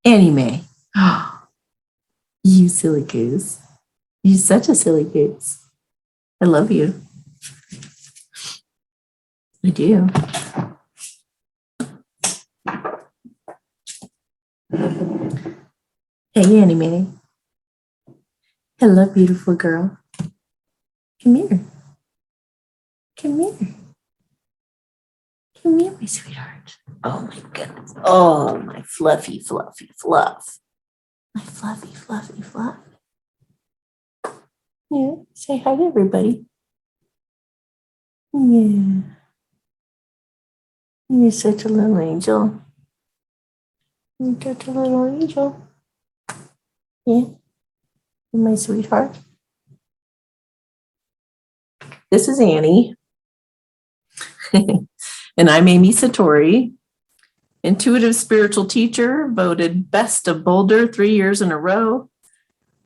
Annie Mae. You silly goose. You're such a silly goose. I love you. I do. Hey, Annie Mae. Hello, beautiful girl. Come here. Come here. Come here, my sweetheart. Oh, my goodness. Oh, my fluffy, fluffy fluff. My fluffy, fluffy fluff. Yeah, say hi to everybody. Yeah. You're such a little angel. You're such a little angel. Yeah. You're my sweetheart. This is Annie. And I'm Amy Satori, intuitive spiritual teacher, voted best of Boulder 3 years in a row.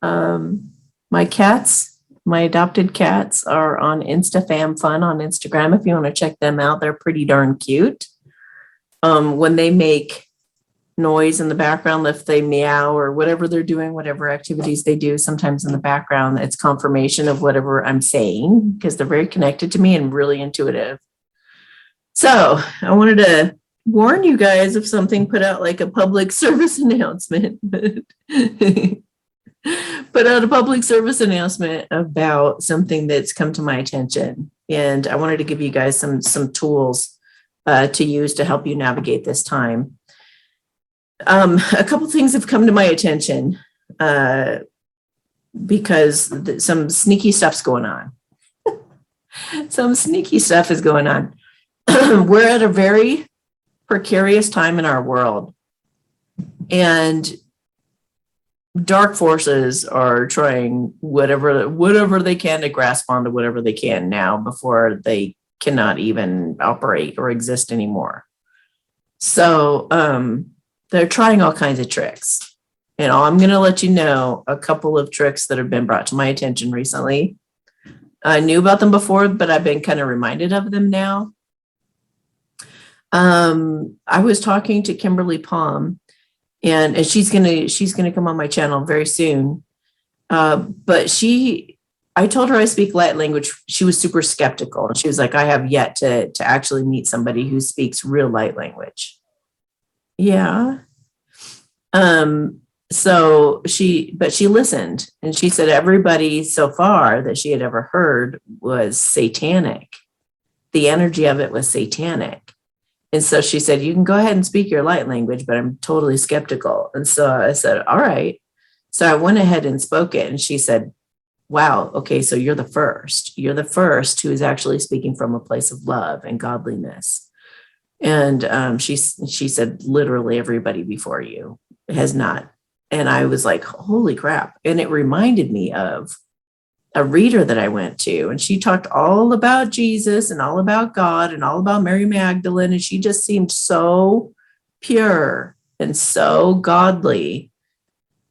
My cats, my adopted cats, are on InstaFamFun on Instagram. If you want to check them out, they're pretty darn cute. When they make noise in the background, if they meow or whatever they're doing, whatever activities they do, sometimes in the background, it's confirmation of whatever I'm saying because they're very connected to me and really intuitive. So I wanted to warn you guys if something, put out like a public service announcement. Put out a public service announcement about something that's come to my attention. And I wanted to give you guys some tools to use to help you navigate this time. A couple things have come to my attention because some sneaky stuff's going on. Some sneaky stuff is going on. We're at a very precarious time in our world, and dark forces are trying whatever they can to grasp onto whatever they can now before they cannot even operate or exist anymore. So they're trying all kinds of tricks. And I'm going to let you know a couple of tricks that have been brought to my attention recently. I knew about them before, but I've been kind of reminded of them now. I was talking to Kimberly Palm, and she's gonna come on my channel very soon. But I told her I speak light language. She was super skeptical, and she was like, "I have yet to actually meet somebody who speaks real light language." Yeah. So she listened, and she said everybody so far that she had ever heard was satanic. The energy of it was satanic. And so she said, you can go ahead and speak your light language, but I'm totally skeptical. And so I said, all right. So I went ahead and spoke it. And she said, wow, okay, so you're the first. You're the first who is actually speaking from a place of love and godliness. And she said, literally everybody before you has not. And I was like, holy crap. And it reminded me of a reader that I went to, and she talked all about Jesus and all about God and all about Mary Magdalene. And she just seemed so pure and so godly.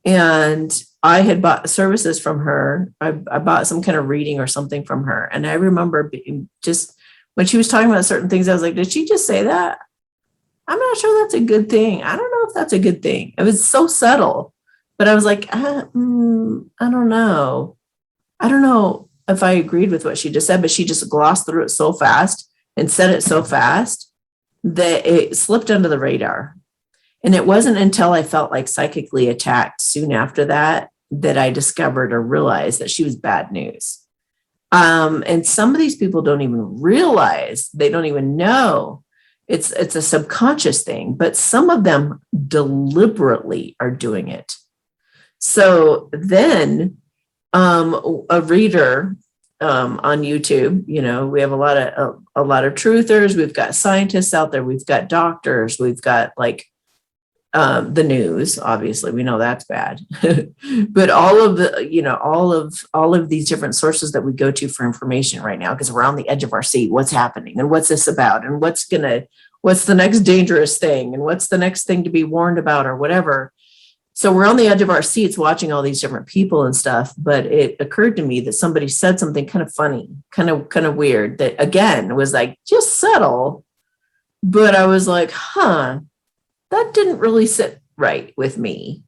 And I had bought services from her. I bought some kind of reading or something from her. And I remember being just, when she was talking about certain things, I was like, did she just say that? I'm not sure that's a good thing. I don't know if that's a good thing. It was so subtle, but I was like, I don't know. I don't know if I agreed with what she just said, but she just glossed through it so fast and said it so fast that it slipped under the radar. And it wasn't until I felt like psychically attacked soon after that I discovered or realized that she was bad news. And some of these people don't even realize, they don't even know it's a subconscious thing, but some of them deliberately are doing it. So then a reader on YouTube, we have a lot of truthers. We've got scientists out there. We've got doctors. We've got like the news. Obviously, we know that's bad. But all of the, all of these different sources that we go to for information right now, because we're on the edge of our seat. What's happening, and what's this about, and what's the next dangerous thing, and what's the next thing to be warned about, or whatever. So we're on the edge of our seats watching all these different people and stuff. But it occurred to me that somebody said something kind of funny, kind of weird, that again was like just subtle. But I was like, that didn't really sit right with me.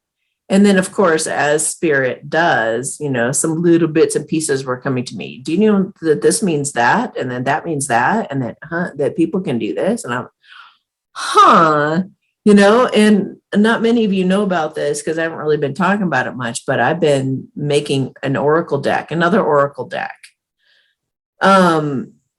And then, of course, as spirit does, some little bits and pieces were coming to me. Do you know that this means that? And then that means that, and that people can do this. And I'm, and not many of you know about this because I haven't really been talking about it much, but I've been making another oracle deck.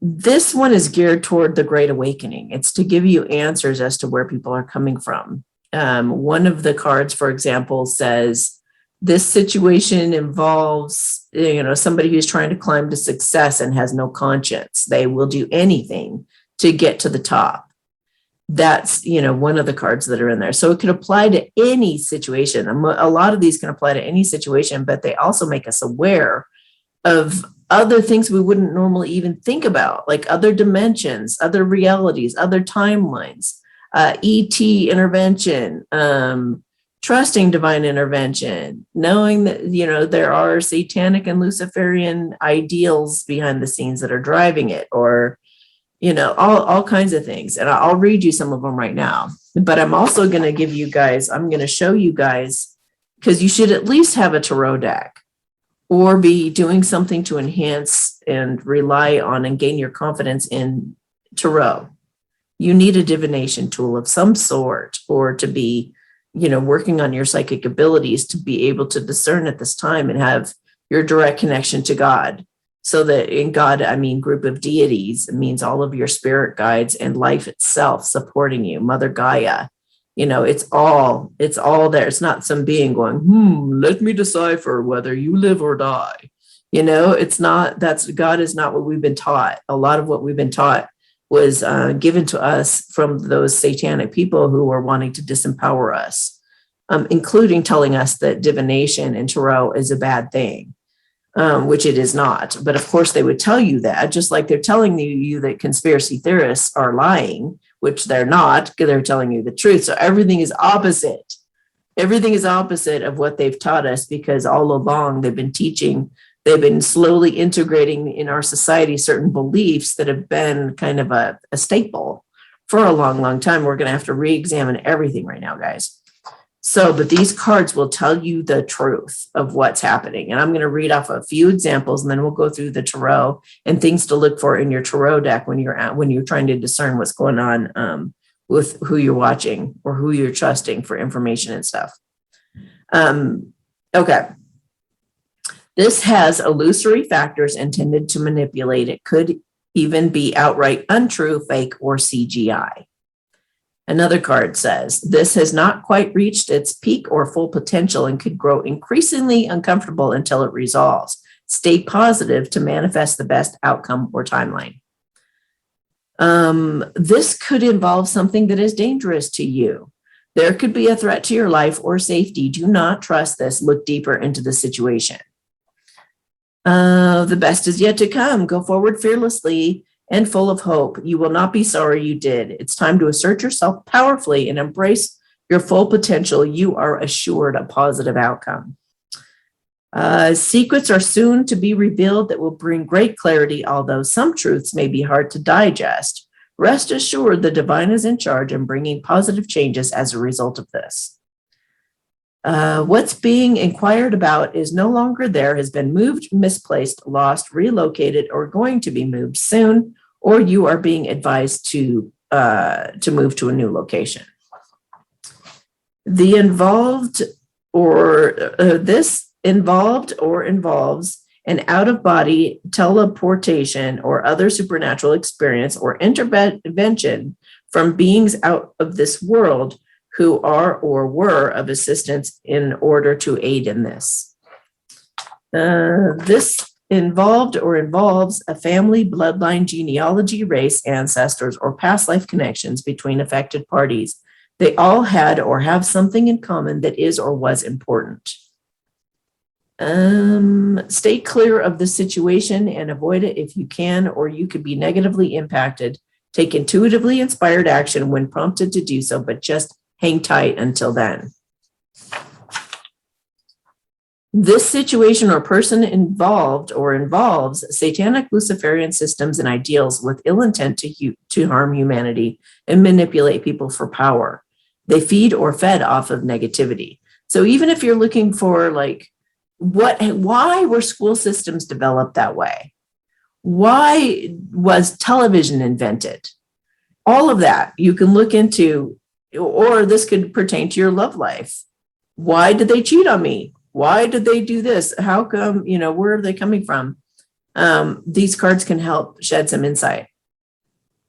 This one is geared toward the Great Awakening. It's to give you answers as to where people are coming from. One of the cards, for example, says this situation involves, somebody who's trying to climb to success and has no conscience. They will do anything to get to the top. That's, one of the cards that are in there. So it could apply to any situation. A lot of these can apply to any situation, but they also make us aware of other things we wouldn't normally even think about, like other dimensions, other realities, other timelines, ET intervention, trusting divine intervention, knowing that, there are satanic and Luciferian ideals behind the scenes that are driving it, or, all kinds of things. And I'll read you some of them right now, but I'm also going to show you guys, because you should at least have a tarot deck or be doing something to enhance and rely on and gain your confidence in tarot. You need a divination tool of some sort, or to be, working on your psychic abilities to be able to discern at this time and have your direct connection to God. So that in God, I mean, group of deities, it means all of your spirit guides and life itself supporting you, Mother Gaia. It's all there. It's not some being going, let me decipher whether you live or die. It's not, God is not what we've been taught. A lot of what we've been taught was given to us from those satanic people who are wanting to disempower us, including telling us that divination and tarot is a bad thing, which it is not. But of course, they would tell you that, just like they're telling you that conspiracy theorists are lying, which they're not, because they're telling you the truth. So everything is opposite. Everything is opposite of what they've taught us, because all along they've been slowly integrating in our society certain beliefs that have been kind of a staple for a long, long time. We're going to have to re-examine everything right now, guys. So, but these cards will tell you the truth of what's happening. And I'm going to read off a few examples, and then we'll go through the tarot and things to look for in your tarot deck when you're trying to discern what's going on with who you're watching or who you're trusting for information and stuff. Okay. This has illusory factors intended to manipulate. It could even be outright untrue, fake, or CGI. Another card says, this has not quite reached its peak or full potential and could grow increasingly uncomfortable until it resolves. Stay positive to manifest the best outcome or timeline. This could involve something that is dangerous to you. There could be a threat to your life or safety. Do not trust this. Look deeper into the situation. The best is yet to come. Go forward fearlessly and full of hope. You will not be sorry you did. It's time to assert yourself powerfully and embrace your full potential. You are assured a positive outcome. Secrets are soon to be revealed that will bring great clarity, although some truths may be hard to digest. Rest assured the divine is in charge and bringing positive changes as a result of this. What's being inquired about is no longer there, has been moved, misplaced, lost, relocated, or going to be moved soon, or you are being advised to move to a new location. This involves an out-of-body teleportation or other supernatural experience or intervention from beings out of this world who are or were of assistance in order to aid in this. This involved or involves a family, bloodline, genealogy, race, ancestors, or past life connections between affected parties. They all had or have something in common that is or was important. Stay clear of the situation and avoid it if you can, or you could be negatively impacted. Take intuitively inspired action when prompted to do so, but just hang tight until then. This situation or person involved or involves satanic Luciferian systems and ideals with ill intent to harm humanity and manipulate people for power. They feed or fed off of negativity. So even if you're looking for like, why were school systems developed that way? Why was television invented? All of that you can look into, or this could pertain to your love life. Why did they cheat on me? Why did they do this? How come, where are they coming from? These cards can help shed some insight.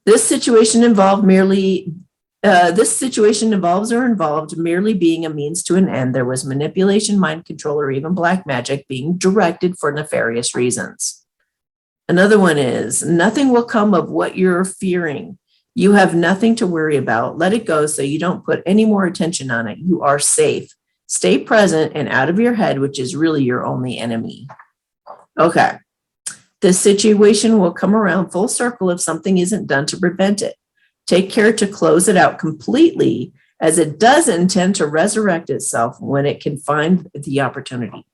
This situation involved merely involved merely being a means to an end. There was manipulation, mind control, or even black magic being directed for nefarious reasons. Another one is, nothing will come of what you're fearing. You have nothing to worry about. Let it go so you don't put any more attention on it. You are safe. Stay present and out of your head, which is really your only enemy. Okay. This situation will come around full circle if something isn't done to prevent it. Take care to close it out completely, as it does intend to resurrect itself when it can find the opportunity.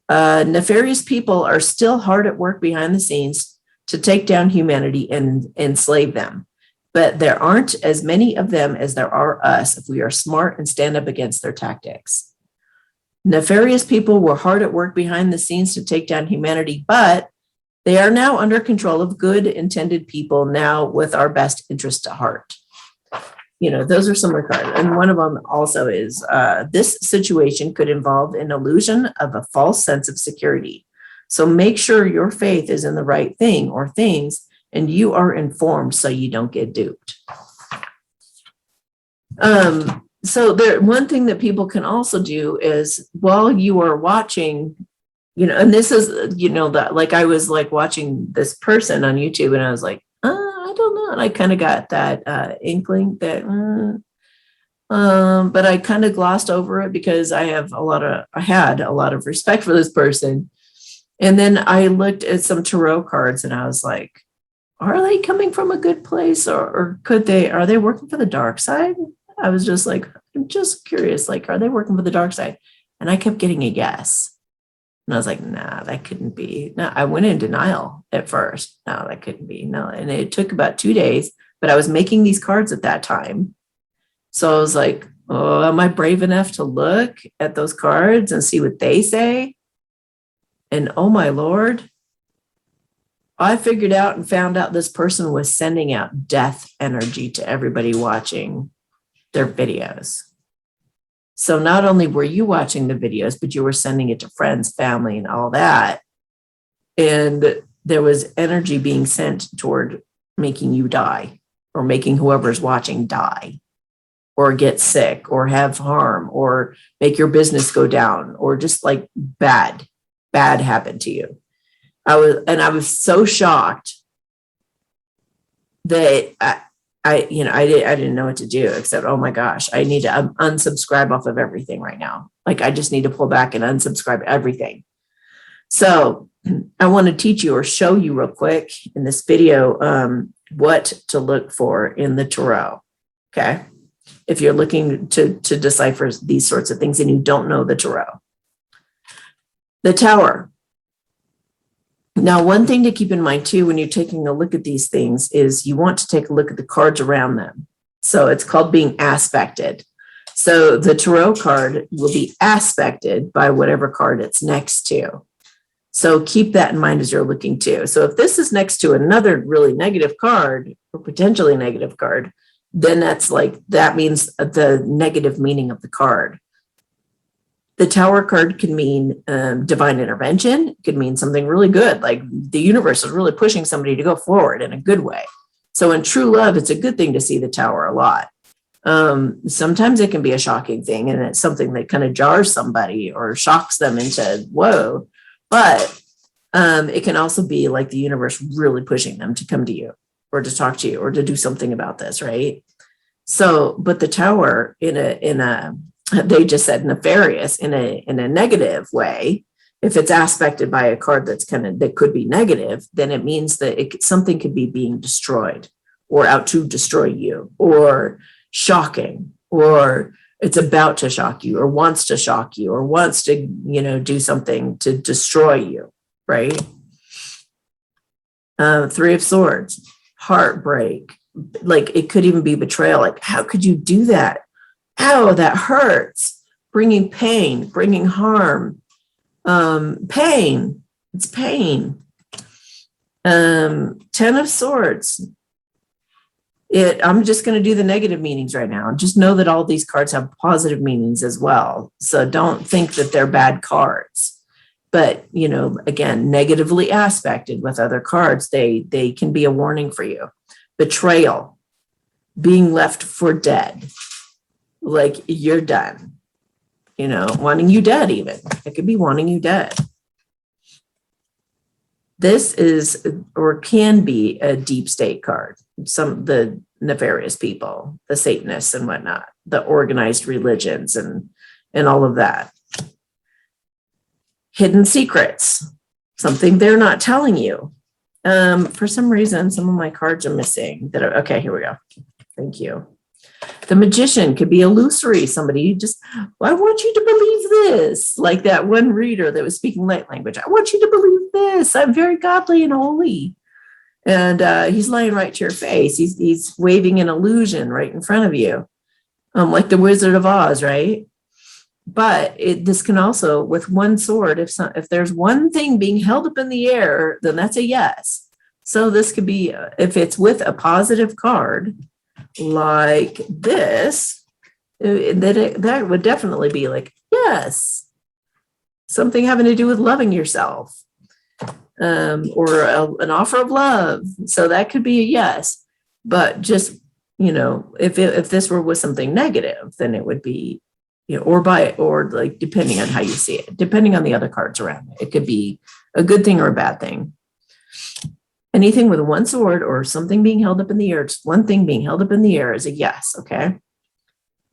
Nefarious people are still hard at work behind the scenes to take down humanity and enslave them. But there aren't as many of them as there are us if we are smart and stand up against their tactics. Nefarious people were hard at work behind the scenes to take down humanity, but they are now under control of good intended people, now with our best interest at heart. Those are some of the cards. And one of them also is, this situation could involve an illusion of a false sense of security. So make sure your faith is in the right thing or things, and you are informed so you don't get duped. So one thing that people can also do is, while you are watching, and this is, that like I was like watching this person on YouTube and I was like, I don't know. And I kind of got that inkling that, but I kind of glossed over it because I had a lot of respect for this person. And then I looked at some tarot cards and I was like, are they coming from a good place, or are they working for the dark side? I was just like, I'm just curious, like, are they working for the dark side? And I kept getting a yes. And I was like, nah, that couldn't be. No, I went in denial at first. No, that couldn't be. No. And it took about 2 days, but I was making these cards at that time. So I was like, oh, am I brave enough to look at those cards and see what they say? And oh my Lord, I figured out and found out this person was sending out death energy to everybody watching their videos. So not only were you watching the videos, but you were sending it to friends, family, and all that. And there was energy being sent toward making you die, or making whoever's watching die, or get sick, or have harm, or make your business go down, or just like bad happen to you. I was so shocked that I didn't know what to do except, oh my gosh, I need to unsubscribe off of everything right now. Like, I just need to pull back and unsubscribe everything. So I want to teach you or show you real quick in this video what to look for in the tarot. Okay. If you're looking to decipher these sorts of things and you don't know the tarot. The Tower. Now, one thing to keep in mind too, when you're taking a look at these things, is you want to take a look at the cards around them. So it's called being aspected. So the tarot card will be aspected by whatever card it's next to. So keep that in mind as you're looking too. So if this is next to another really negative card or potentially negative card, then that means the negative meaning of the card. The Tower card can mean divine intervention. It could mean something really good, like the universe is really pushing somebody to go forward in a good way. So in true love, it's a good thing to see the Tower a lot. Sometimes it can be a shocking thing, and it's something that kind of jars somebody or shocks them into, whoa. But it can also be like the universe really pushing them to come to you or to talk to you or to do something about this, right? So, but the Tower they just said nefarious in a negative way. If it's aspected by a card that could be negative, then it means that something could be being destroyed or out to destroy you, or shocking, or it's about to shock you, or wants to shock you, or wants to, do something to destroy you, right? Three of Swords, heartbreak, like it could even be betrayal. Like, how could you do that? Ow, that hurts. Bringing pain, bringing harm. Pain. It's pain. 10 of Swords. I'm just going to do the negative meanings right now. Just know that all these cards have positive meanings as well. So don't think that they're bad cards. But, you know, again, negatively aspected with other cards, they can be a warning for you. Betrayal, being left for dead, like you're done, you know, wanting you dead even. It could be wanting you dead. This is or can be a deep state card. The nefarious people, the Satanists and whatnot, the organized religions and all of that. Hidden secrets, something they're not telling you. For some reason, some of my cards are missing. Okay, here we go. Thank you. The Magician could be illusory. Somebody just, I want you to believe this. Like that one reader that was speaking light language. I want you to believe this. I'm very godly and holy. And he's lying right to your face. He's waving an illusion right in front of you. Like the Wizard of Oz, right? But this can also, with one sword, if there's one thing being held up in the air, then that's a yes. So this could be, if it's with a positive card, like this, that would definitely be like, yes. Something having to do with loving yourself, or an offer of love. So that could be a yes. But just, you know, if this were with something negative, then it would be, you know, or like depending on how you see it, depending on the other cards around it, it could be a good thing or a bad thing. Anything with one sword or something being held up in the air, just one thing being held up in the air is a yes, okay?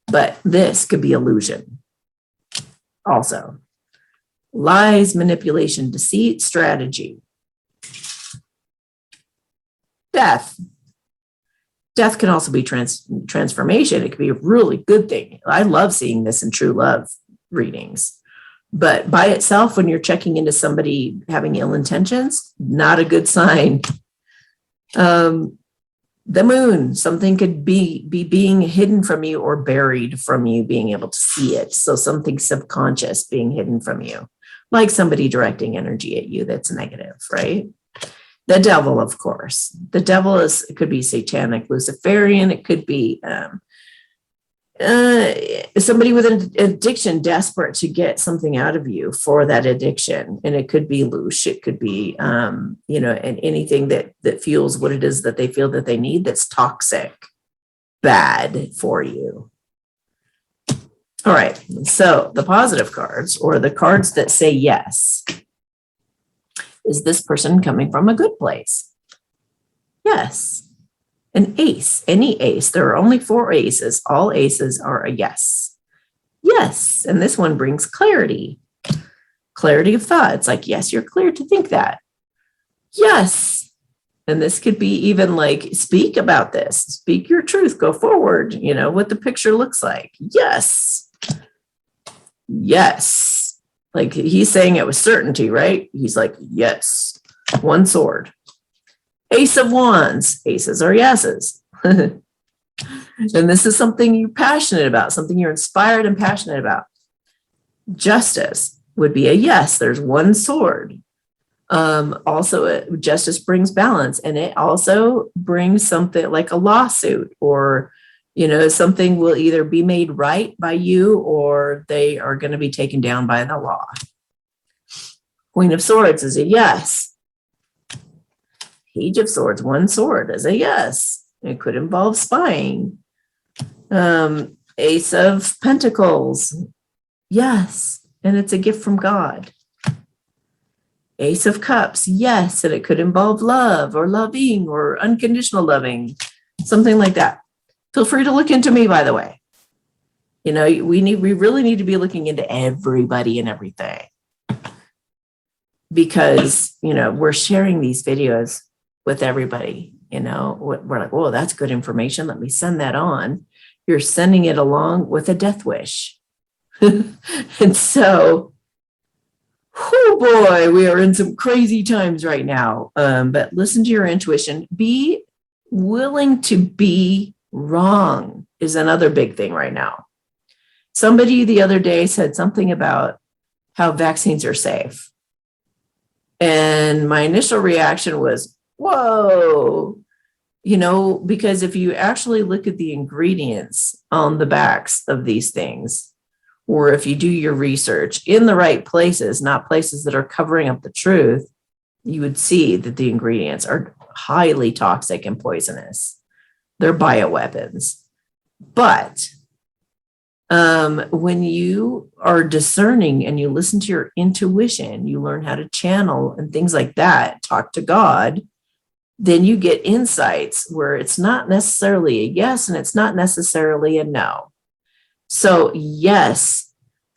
But this could be illusion also. Lies, manipulation, deceit, strategy. Death. Death can also be transformation. It could be a really good thing. I love seeing this in true love readings. But by itself, when you're checking into somebody having ill intentions, not a good sign. The Moon, something could be being hidden from you or buried from you being able to see it. So something subconscious being hidden from you, like somebody directing energy at you that's negative, right? The Devil, of course. The Devil it could be satanic, Luciferian. It could be somebody with an addiction desperate to get something out of you for that addiction. And it could be loose. It could be, you know, and anything that fuels what it is that they feel that they need that's toxic, bad for you. All right. So the positive cards, or the cards that say yes. Is this person coming from a good place? Yes. An ace, any ace. There are only 4 aces. All aces are a yes. Yes. And this one brings clarity. Clarity of thought. It's like, yes, you're clear to think that. Yes. And this could be even like, speak about this. Speak your truth. Go forward. You know, what the picture looks like. Yes. Yes. Like he's saying it with certainty, right? He's like, yes. One sword. Ace of Wands. Aces are yeses. And this is something you're passionate about, something you're inspired and passionate about. Justice would be a yes. There's one sword. Also, justice brings balance, and it also brings something like a lawsuit, or, you know, something will either be made right by you or they are going to be taken down by the law. Queen of Swords is a yes. Page of Swords, one sword is a yes. It could involve spying. Ace of Pentacles, yes, and it's a gift from God. Ace of Cups, yes, and it could involve love or loving or unconditional loving, something like that. Feel free to look into me, by the way. You know, we really need to be looking into everybody and everything, because, you know, we're sharing these videos with everybody. You know, we're like, oh, that's good information. Let me send that on. You're sending it along with a death wish. And so, oh boy, we are in some crazy times right now. But listen to your intuition. Be willing to be wrong is another big thing right now. Somebody the other day said something about how vaccines are safe. And my initial reaction was, whoa, because if you actually look at the ingredients on the backs of these things, or if you do your research in the right places, not places that are covering up the truth, you would see that the ingredients are highly toxic and poisonous. They're bioweapons. But when you are discerning and you listen to your intuition, you learn how to channel and things like that, talk to God, then you get insights where it's not necessarily a yes and it's not necessarily a no. So yes,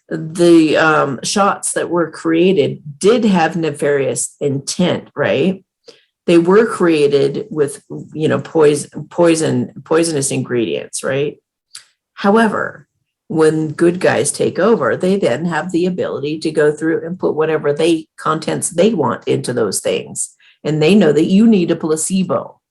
the shots that were created did have nefarious intent, right? They were created with, poisonous ingredients, right? However, when good guys take over, they then have the ability to go through and put whatever contents they want into those things. And they know that you need a placebo.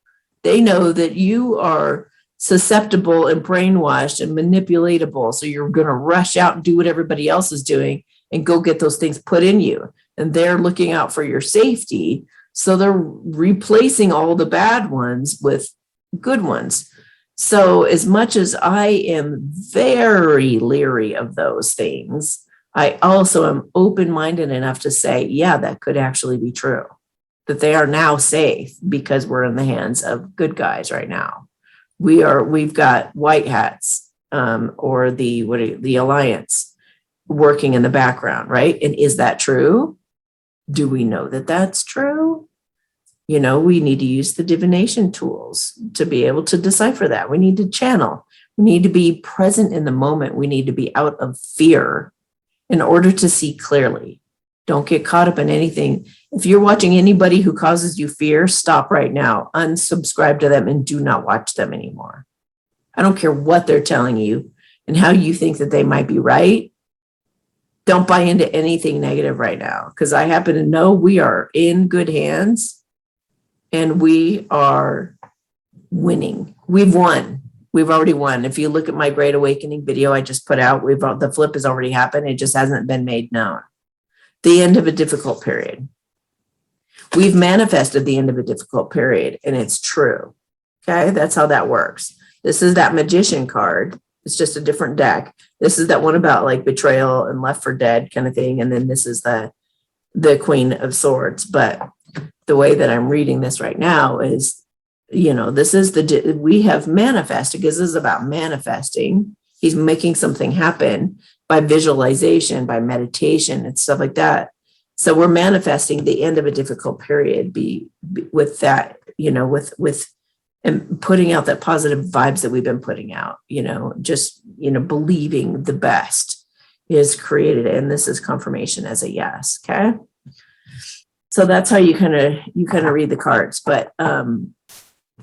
They know that you are susceptible and brainwashed and manipulatable. So you're going to rush out and do what everybody else is doing and go get those things put in you. And they're looking out for your safety. So they're replacing all the bad ones with good ones. So as much as I am very leery of those things, I also am open-minded enough to say, yeah, that could actually be true, that they are now safe because we're in the hands of good guys right now. We've got white hats or the alliance working in the background, right? And is that true? Do we know that that's true? We need to use the divination tools to be able to decipher that. We need to channel. We need to be present in the moment. We need to be out of fear in order to see clearly. Don't get caught up in anything. If you're watching anybody who causes you fear, stop right now, unsubscribe to them, and do not watch them anymore. I don't care what they're telling you and how you think that they might be right. Don't buy into anything negative right now, because I happen to know we are in good hands. And we are winning. We've won. We've already won. If you look at my Great Awakening video I just put out, the flip has already happened. It just hasn't been made known. The end of a difficult period. We've manifested the end of a difficult period, and it's true. Okay, that's how that works. This is that Magician card. It's just a different deck. This is that one about like betrayal and left for dead kind of thing. And then this is the Queen of Swords. But the way that I'm reading this right now is, this is we have manifested, because this is about manifesting. He's making something happen by visualization, by meditation and stuff like that. So we're manifesting the end of a difficult period with that, with and putting out that positive vibes that we've been putting out, believing the best is created. And this is confirmation as a yes. Okay. So that's how you kind of read the cards. But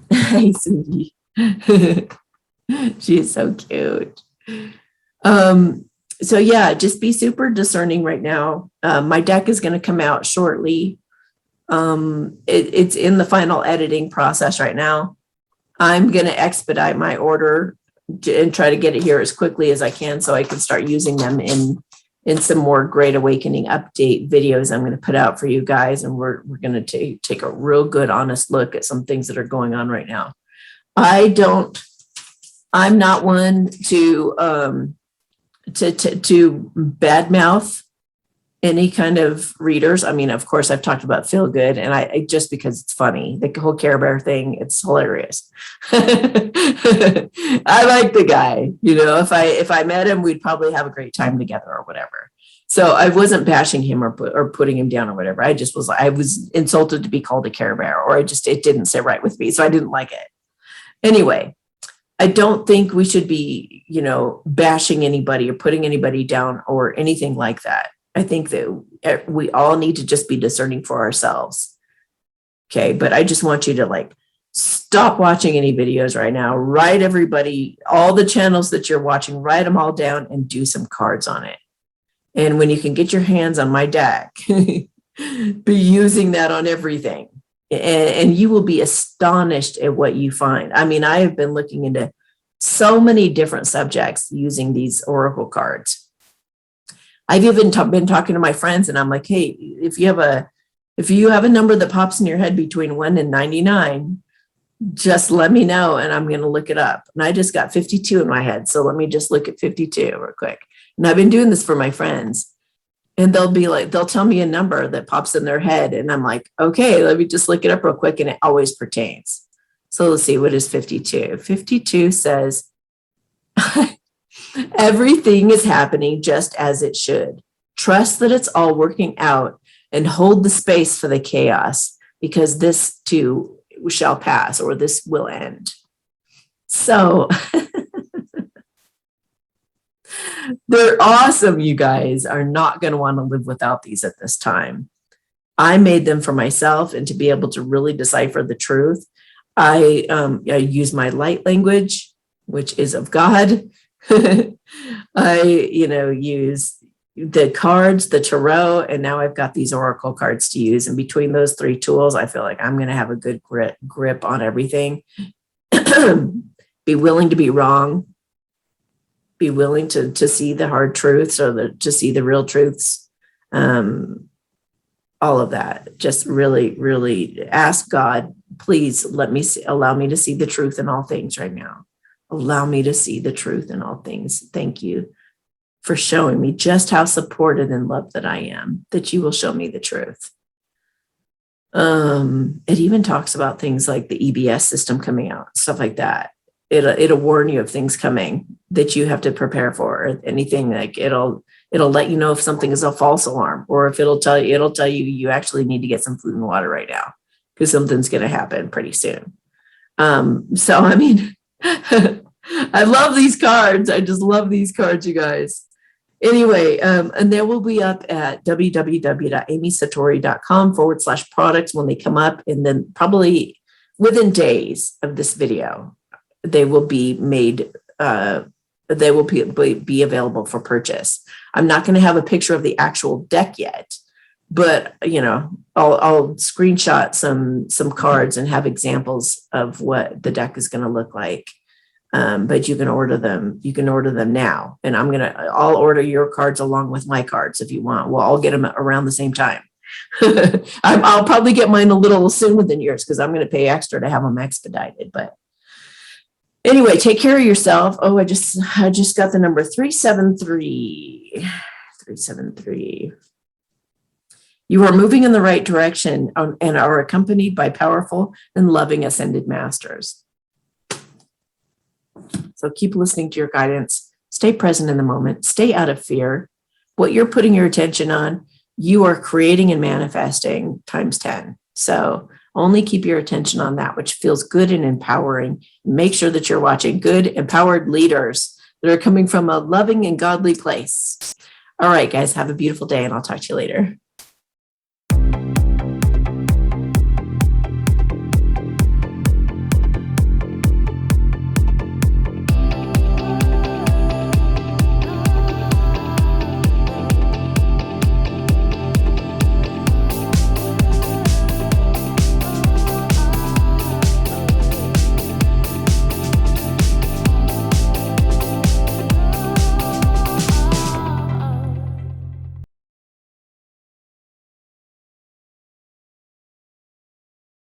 hey, Cindy, she is so cute. So yeah, just be super discerning right now. My deck is going to come out shortly. It's in the final editing process right now. I'm going to expedite my order and try to get it here as quickly as I can, so I can start using them in some more Great Awakening update videos I'm going to put out for you guys. And we're going to take a real good, honest look at some things that are going on right now. I'm not one to badmouth any kind of readers. I mean, of course, I've talked about Feel Good, and I just because it's funny, the whole Care Bear thing, it's hilarious. I like the guy. If I met him, we'd probably have a great time together or whatever. So I wasn't bashing him or putting him down or whatever. I was insulted to be called a Care Bear, or it didn't sit right with me, so I didn't like it. Anyway, I don't think we should be, bashing anybody or putting anybody down or anything like that. I think that we all need to just be discerning for ourselves. Okay. But I just want you to stop watching any videos right now. Write everybody, all the channels that you're watching, write them all down and do some cards on it. And when you can get your hands on my deck, be using that on everything. and you will be astonished at what you find. I mean, I have been looking into so many different subjects using these oracle cards. I've even been talking to my friends, and I'm like, hey, if you have a number that pops in your head between 1 and 99, just let me know and I'm going to look it up. And I just got 52 in my head. So let me just look at 52 real quick. And I've been doing this for my friends, and they'll tell me a number that pops in their head. And I'm like, okay, let me just look it up real quick. And it always pertains. So let's see, what is 52? 52 says, everything is happening just as it should. Trust that it's all working out and hold the space for the chaos, because this too shall pass, or this will end. So they're awesome. You guys are not going to want to live without these at this time. I made them for myself, and to be able to really decipher the truth, I use my light language, which is of God. I, use the cards, the tarot, and now I've got these oracle cards to use. And between those three tools, I feel like I'm going to have a good grip on everything. Be willing to be wrong. Be willing to see the hard truths, or to see the real truths. All of that. Just really, really ask God, please allow me to see the truth in all things right now. Allow me to see the truth in all things. Thank you for showing me just how supported and loved that I am, that you will show me the truth. It even talks about things like the EBS system coming out, stuff like that. It'll warn you of things coming that you have to prepare for. Anything, like it'll let you know if something is a false alarm, or if it'll tell you you actually need to get some food and water right now, because something's going to happen pretty soon. So I mean, I love these cards. I just love these cards, you guys. Anyway, and they will be up at www.amysatori.com/products when they come up. And then probably within days of this video, they will be made, they will be available for purchase. I'm not going to have a picture of the actual deck yet, but I'll screenshot some cards and have examples of what the deck is going to look like. But you can order them. You can order them now, and I'll order your cards along with my cards if you want. We'll all get them around the same time. I'll probably get mine a little sooner than yours, because I'm going to pay extra to have them expedited. But anyway, take care of yourself. Oh, I just got the number 373. 373. You are moving in the right direction and are accompanied by powerful and loving ascended masters. So keep listening to your guidance. Stay present in the moment. Stay out of fear. What you're putting your attention on, you are creating and manifesting times 10. So only keep your attention on that which feels good and empowering. Make sure that you're watching good, empowered leaders that are coming from a loving and godly place. All right, guys, have a beautiful day, and I'll talk to you later.